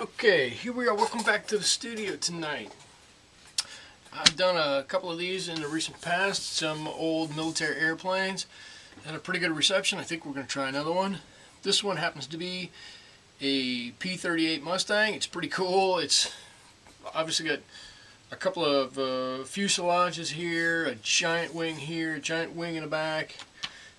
Okay, here we are. Welcome back to the studio tonight. I've done a couple of these in the recent past, some old military airplanes, and a pretty good reception. I think we're going to try another one. This one happens to be a P-38 Mustang. It's pretty cool. It's obviously got a couple of fuselages here, a giant wing here, a giant wing in the back,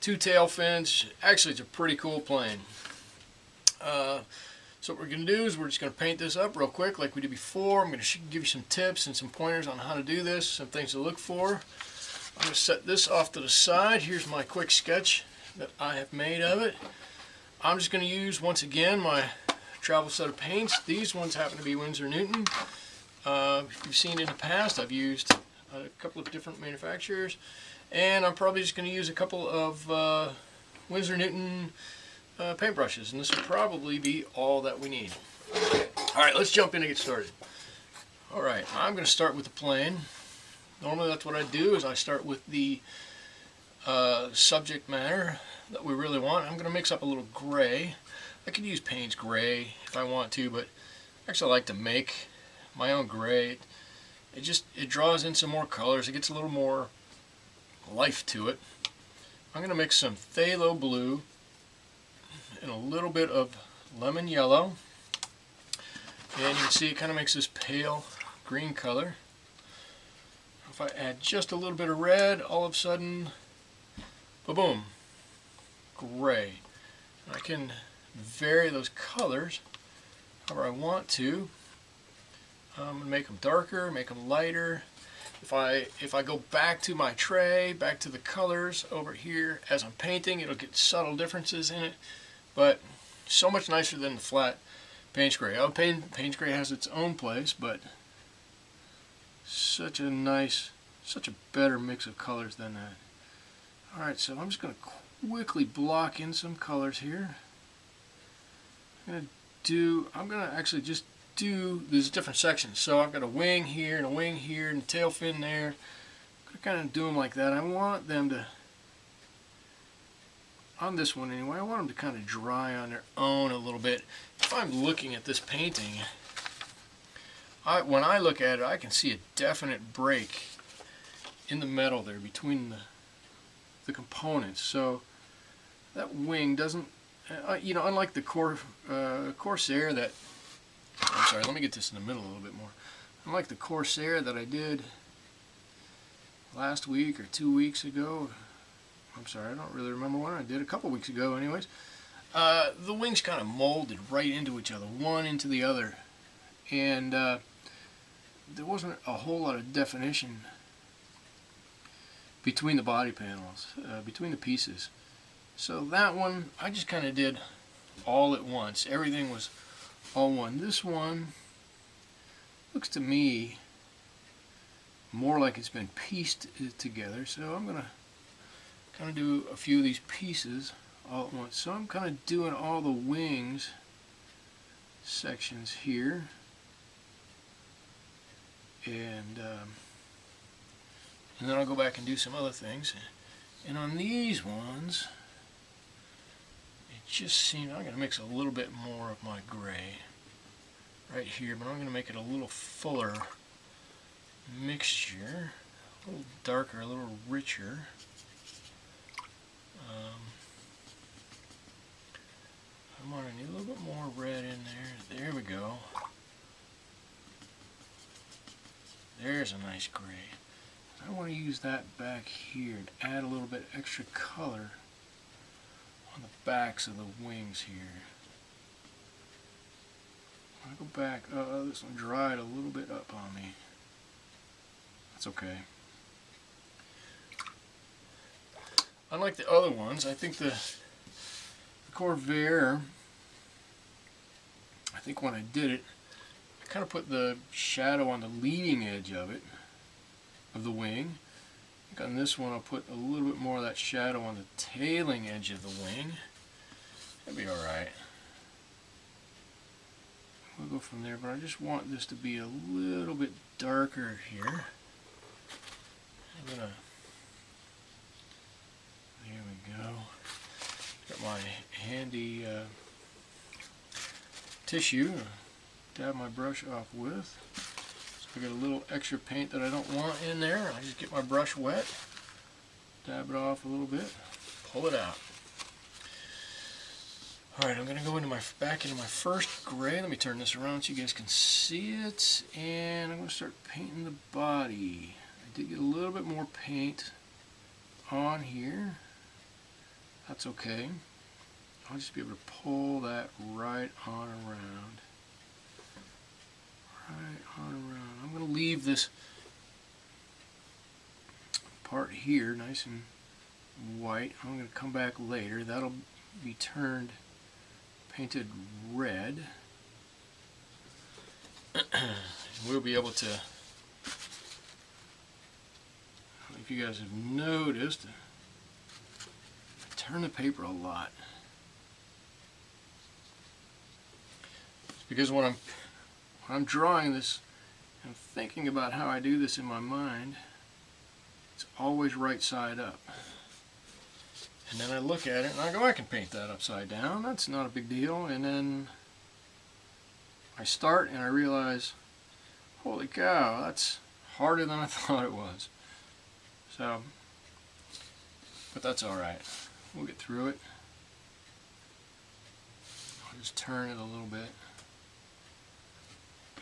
two tail fins. Actually, it's a pretty cool plane. So what we're going to do is we're just going to paint this up real quick like we did before. I'm going to give you some tips and some pointers on how to do this, some things to look for. I'm going to set this off to the side. Here's my quick sketch that I have made of it. I'm just going to use, once again, my travel set of paints. These ones happen to be Winsor Newton. If you've seen in the past, I've used a couple of different manufacturers. And I'm probably just going to use a couple of Winsor Newton paintbrushes, and this will probably be all that we need. Alright, let's jump in and get started. Alright, I'm going to start with the plane. Normally that's what I do, is I start with the subject matter that we really want. I'm going to mix up a little gray. I could use Payne's gray if I want to, but actually I like to make my own gray. It draws in some more colors. It gets a little more life to it. I'm going to mix some phthalo blue and a little bit of lemon yellow, and you can see it kind of makes this pale green color. If I add just a little bit of red, all of a sudden, boom, gray. I can vary those colors however I want to. I'm going to make them darker, make them lighter. If I go back to my tray, back to the colors over here as I'm painting, it'll get subtle differences in it. But so much nicer than the flat Payne's gray. Oh, Payne's gray has its own place, but such a nice, such a better mix of colors than that. Alright, so I'm just going to quickly block in some colors here. I'm going to actually just do these different sections. So I've got a wing here and a wing here and a tail fin there. I'm going to kind of do them like that. I want them to, on this one anyway, I want them to kind of dry on their own a little bit. If I'm looking at this painting, when I look at it, I can see a definite break in the metal there between the components. So that wing doesn't, you know, unlike the Corsair that, I'm sorry, let me get this in the middle a little bit more. Unlike the Corsair that I did last week or 2 weeks ago, I'm sorry, I don't really remember when I did, a couple weeks ago anyways, the wings kind of molded right into each other, one into the other, and there wasn't a whole lot of definition between the body panels, between the pieces. So that one, I just kind of did all at once. Everything was all one. This one looks to me more like it's been pieced together, so I'm going to kind of do a few of these pieces all at once. So I'm kind of doing all the wings sections here, and then I'll go back and do some other things. And on these ones, it just seems I'm going to mix a little bit more of my gray right here, but I'm going to make it a little fuller mixture, a little darker, a little richer. I'm going to need a little bit more red in there. There we go. There's a nice gray. I want to use that back here and add a little bit extra color on the backs of the wings here. I go back. This one dried a little bit up on me. That's okay. Unlike the other ones, I think the Corvair, I think when I did it, I kind of put the shadow on the leading edge of it, of the wing. I think on this one I'll put a little bit more of that shadow on the tailing edge of the wing. That'd be alright. We'll go from there, but I just want this to be a little bit darker here. I'm gonna, there we go. Got my handy tissue, dab my brush off with. So I got a little extra paint that I don't want in there. I just get my brush wet, dab it off a little bit, pull it out. Alright, I'm going to go back into my first gray. Let me turn this around so you guys can see it. And I'm going to start painting the body. I did get a little bit more paint on here. That's okay. I'll just be able to pull that right on around. Right on around. I'm going to leave this part here nice and white. I'm going to come back later. That'll be painted red. We'll be able to, if you guys have noticed, I turn the paper a lot. Because when I'm drawing this, I'm thinking about how I do this in my mind. It's always right side up. And then I look at it and I go, I can paint that upside down. That's not a big deal. And then I start and I realize, holy cow, that's harder than I thought it was. So, but that's alright. We'll get through it. I'll just turn it a little bit.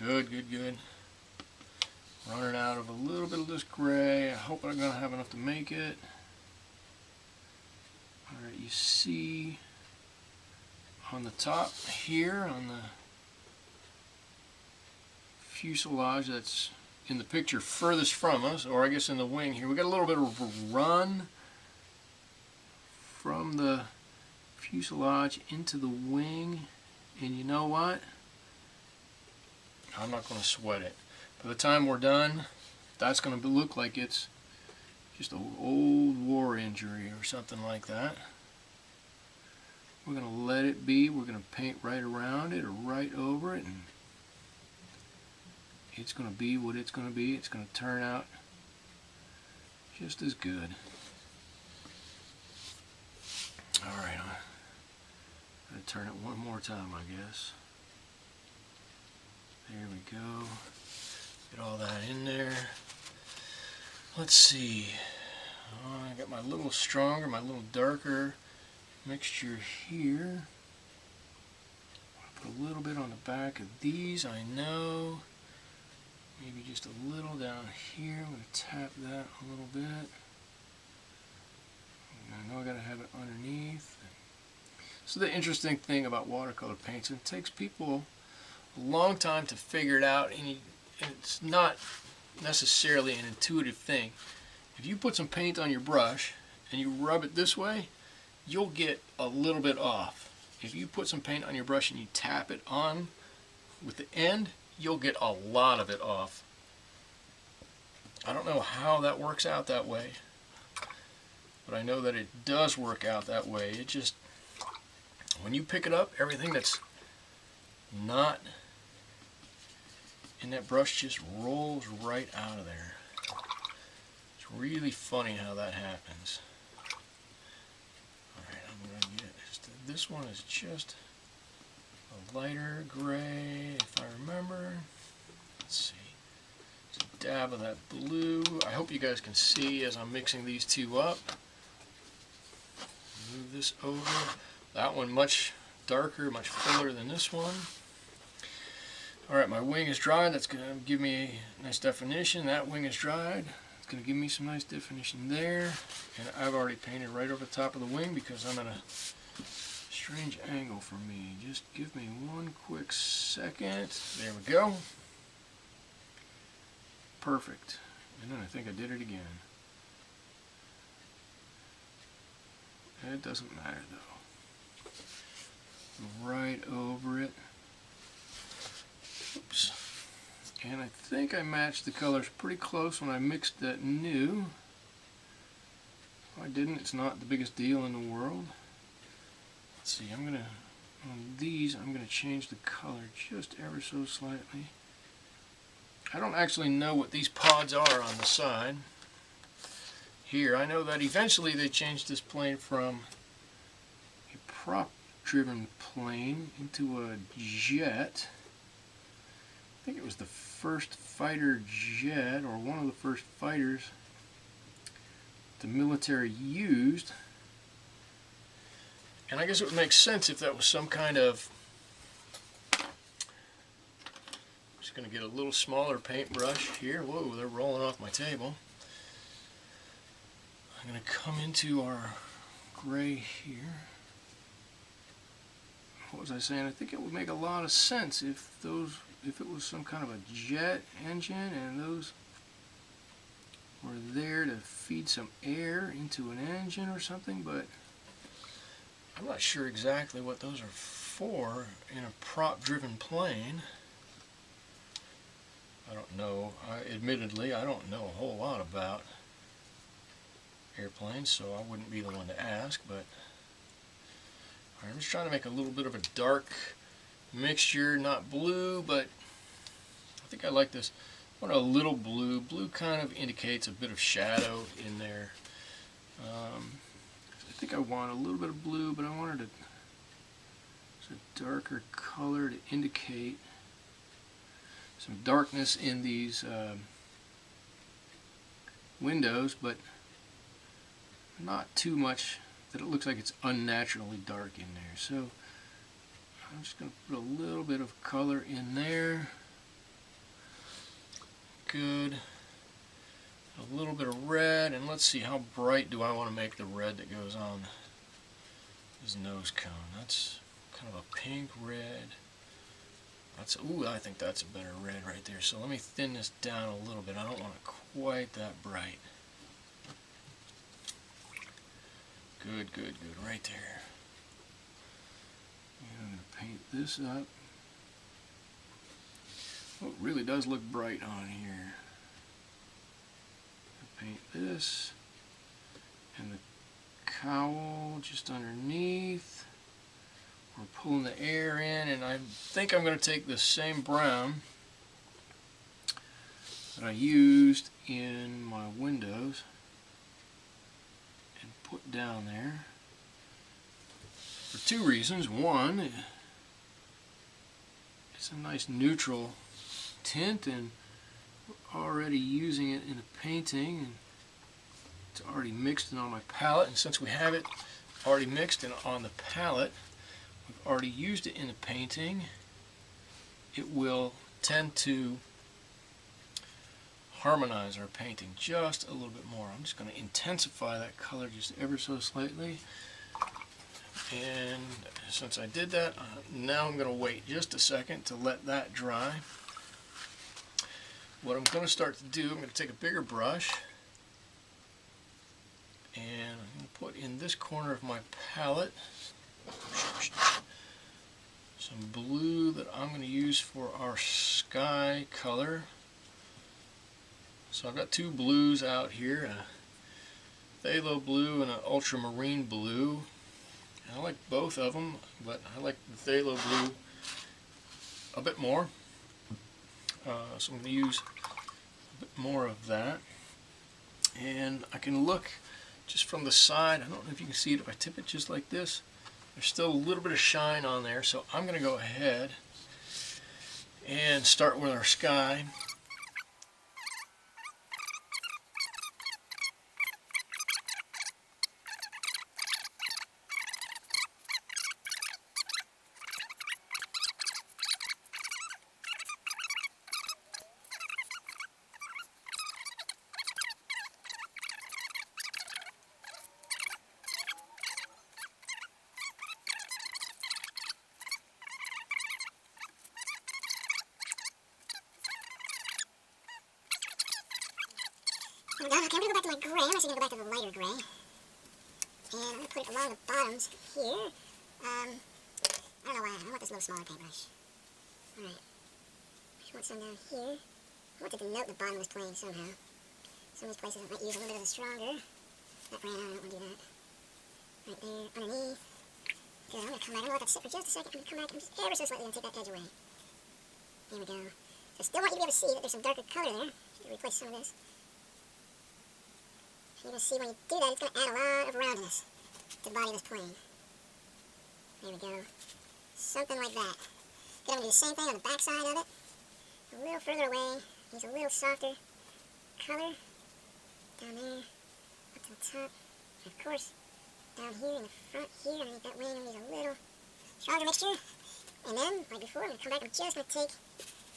Good, good, good. Running out of a little bit of this gray. I hope I'm going to have enough to make it. Alright, you see on the top here, on the fuselage that's in the picture furthest from us, or I guess in the wing here, we got a little bit of a run from the fuselage into the wing, and you know what? I'm not going to sweat it. By the time we're done, that's going to look like it's just an old war injury or something like that. We're going to let it be. We're going to paint right around it or right over it, and it's going to be what it's going to be. It's going to turn out just as good. Alright, I'm going to turn it one more time, I guess. There we go. Get all that in there. Let's see. I got my little stronger, my little darker mixture here. I'll put a little bit on the back of these, I know. Maybe just a little down here. I'm going to tap that a little bit. I know I got to have it underneath. So the interesting thing about watercolor paints, it takes people a long time to figure it out, and it's not necessarily an intuitive thing. If you put some paint on your brush and you rub it this way, you'll get a little bit off. If you put some paint on your brush and you tap it on with the end, you'll get a lot of it off. I don't know how that works out that way, but I know that it does work out that way. It just, when you pick it up, everything that's not in that brush just rolls right out of there. It's really funny how that happens. Alright, I'm going to get this one is just a lighter gray, if I remember. Let's see. Just a dab of that blue. I hope you guys can see as I'm mixing these two up. Move this over. That one much darker, much fuller than this one. Alright, my wing is dried. That's going to give me a nice definition. That wing is dried. It's going to give me some nice definition there. And I've already painted right over the top of the wing because I'm at a strange angle for me. Just give me one quick second. There we go. Perfect. And then I think I did it again. It doesn't matter though. Right over it. Oops. And I think I matched the colors pretty close when I mixed that new. If I didn't, it's not the biggest deal in the world. Let's see, on these, I'm going to change the color just ever so slightly. I don't actually know what these pods are on the side. Here, I know that eventually they changed this plane from a prop driven plane into a jet. think it was the first fighter jet, or one of the first fighters the military used. And I guess it would make sense if that was some kind of, I'm just going to get a little smaller paintbrush here. Whoa, they're rolling off my table. I'm going to come into our gray here. What was I saying? I think it would make a lot of sense if it was some kind of a jet engine and those were there to feed some air into an engine or something, but I'm not sure exactly what those are for in a prop-driven plane. I don't know. Admittedly, I don't know a whole lot about airplanes, so I wouldn't be the one to ask, but I'm just trying to make a little bit of a dark mixture, not blue, but I think I like this. I want a little blue. Blue kind of indicates a bit of shadow in there. I think I want a little bit of blue, but I wanted a darker color to indicate some darkness in these windows, but not too much that it looks like it's unnaturally dark in there. So I'm just going to put a little bit of color in there. Good. A little bit of red, and let's see, how bright do I want to make the red that goes on his nose cone? That's kind of a pink red. Ooh, I think that's a better red right there. So let me thin this down a little bit. I don't want it quite that bright. Good, good, good, right there. And I'm going to paint this up. Oh, it really does look bright on here. Paint this, and the cowl just underneath. We're pulling the air in, and I think I'm going to take the same brown that I used in my windows and put down there for two reasons. One, it's a nice neutral tint, and we're already using it in the painting, and it's already mixed in on my palette, and since we have it already mixed in on the palette, we've already used it in the painting, it will tend to harmonize our painting just a little bit more. I'm just going to intensify that color just ever so slightly, and since I did that, now I'm going to wait just a second to let that dry. What I'm going to start to do, I'm going to take a bigger brush, and I'm going to put in this corner of my palette some blue that I'm going to use for our sky color. So I've got two blues out here, a phthalo blue and an ultramarine blue. I like both of them, but I like the phthalo blue a bit more. So I'm going to use a bit more of that. And I can look just from the side. I don't know if you can see it if I tip it just like this. There's still a little bit of shine on there, so I'm going to go ahead and start with our sky. Okay, I'm going to go back to my gray. I'm actually going to go back to the lighter gray. And I'm going to put it along the bottoms here. I don't know why. I want this little smaller paintbrush. Alright. I just want some down here. I want to denote the bottom of this plane somehow. Some of these places I might use a little bit of the stronger. That brown, I don't want to do that. Right there, underneath. Good, I'm going to come back. I'm going to let that sit for just a second. I'm going to come back and just ever so slightly and take that edge away. There we go. So I still want you to be able to see that there's some darker color there. Just replace some of this. You're going to see when you do that, it's going to add a lot of roundness to the body of this plane. There we go. Something like that. Then I'm going to do the same thing on the back side of it. a little further away, use a little softer color. Down there, up to the top. And of course, down here in the front here, underneath that wing, I'm going to use a little stronger mixture. And then, like before, I'm going to come back, I'm just going to take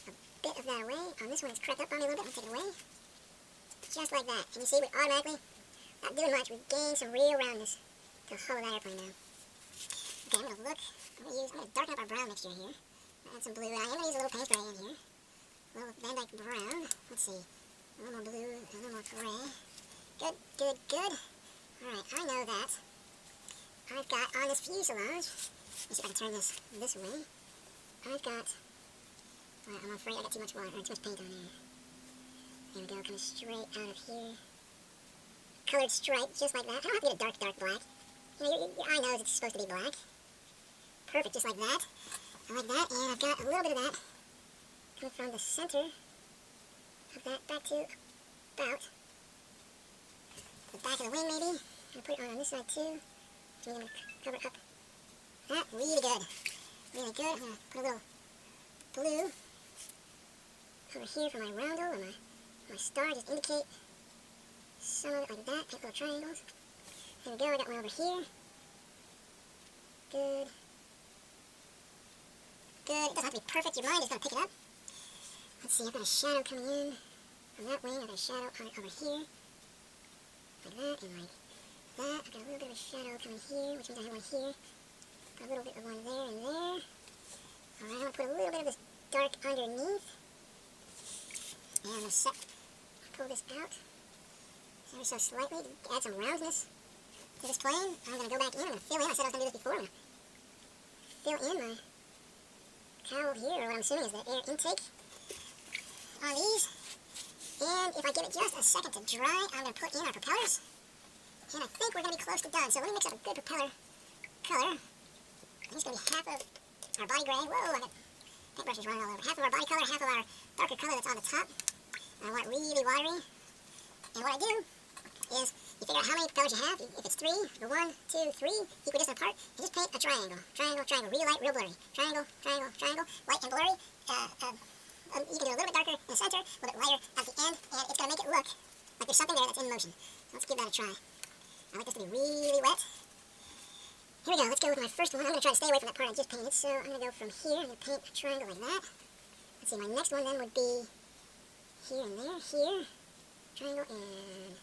a bit of that away. On this one, it's crept up on me a little bit, I'm going to take it away. Just like that. And you see, we automatically, not doing much, we gain some real roundness to hollow that airplane down. Okay, I'm going to look, I'm going to darken up our brown mixture here. Add some blue, and I am going to use a little paint gray in here. A little Van Dyke brown. Let's see. A little more blue, a little more gray. Good, good, good. Alright, I know that I've got on this fuselage, let's see if I can turn this way. I've got, well, I'm afraid I got too much water, or too much paint on there. There we go, coming straight out of here. Colored stripe, just like that. I don't have to get a dark, dark black. You know, your eye knows it's supposed to be black. Perfect, just like that. I like that, and I've got a little bit of that coming from the center of that back to about the back of the wing, maybe. I'm going to put it on this side too. So I'm going to cover it up. That, really good. Really good. I'm going to put a little blue over here for my roundel or my star. Just indicate some of it like that. Take little triangles. There we go. I got one over here. Good. Good. It doesn't have to be perfect. Your mind is going to pick it up. Let's see. I've got a shadow coming in from that wing. I've got a shadow on it over here. Like that and like that. I've got a little bit of a shadow coming here, which means I have one here. Got a little bit of one there and there. Alright, I'm going to put a little bit of this dark underneath. And I'm going to pull this out ever so slightly to add some roundness to this plane. I'm going to go back in. I'm going to fill in. I said I was going to do this before. I'm going to fill in my cowl here, or what I'm assuming is the air intake on these. And if I give it just a second to dry, I'm going to put in our propellers. And I think we're going to be close to done. So let me mix up a good propeller color. And it's going to be half of our body gray. Whoa, I got paintbrushes running all over. Half of our body color, half of our darker color that's on the top. And I want it really watery. And what I do is you figure out how many propellers you have. If it's 3, or 1, 2, 3, equidistant apart, and just paint a triangle. Triangle, triangle, real light, real blurry. Triangle, triangle, triangle, light and blurry. You can do a little bit darker in the center, a little bit lighter at the end, and it's going to make it look like there's something there that's in motion. Let's give that a try. I like this to be really wet. Here we go, let's go with my first one. I'm going to try to stay away from that part I just painted, so I'm going to go from here. I'm going to paint a triangle like that. Let's see, my next one then would be here and there, here, triangle, and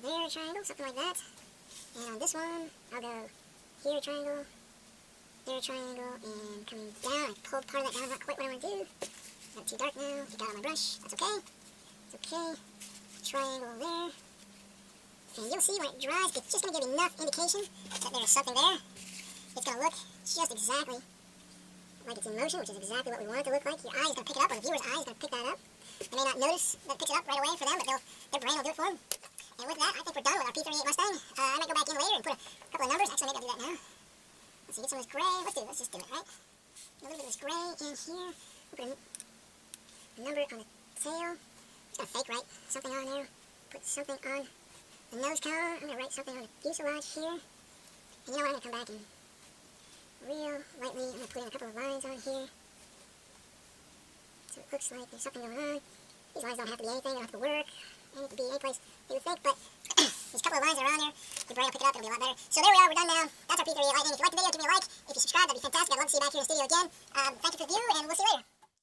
there, triangle, something like that. And on this one, I'll go here, triangle, there, triangle, and coming down. I pulled part of that down, not quite what I want to do. Got too dark now. Get out of my brush. That's okay. It's okay. Triangle there. And you'll see when it dries, it's just going to give enough indication that there's something there. It's going to look just exactly like it's in motion, which is exactly what we want it to look like. Your eye is going to pick it up, or the viewer's eye is going to pick that up. They may not notice that it picks it up right away for them, but their brain will do it for them. And with that, I think we're done with our P-38 Mustang. I might go back in later and put a couple of numbers. Actually, maybe I'll do that now. Let's see, get some of this gray. Let's just do it, right? A little bit of this gray in here. Put a number on the tail. Just going to fake write something on there. Put something on the nose cone. I'm going to write something on the fuselage here. And you know what? I'm going to come back and real lightly, I'm going to put in a couple of lines on here. So it looks like there's something going on. These lines don't have to be anything, they don't have to work. They need to be any place you would think, but there's a couple of lines that are on there. Your brain will pick it up, it'll be a lot better. So there we are, we're done now. That's our P-38 Lightning. If you like the video, give me a like. If you subscribe, that'd be fantastic. I'd love to see you back here in the studio again. Thank you for the view, and we'll see you later.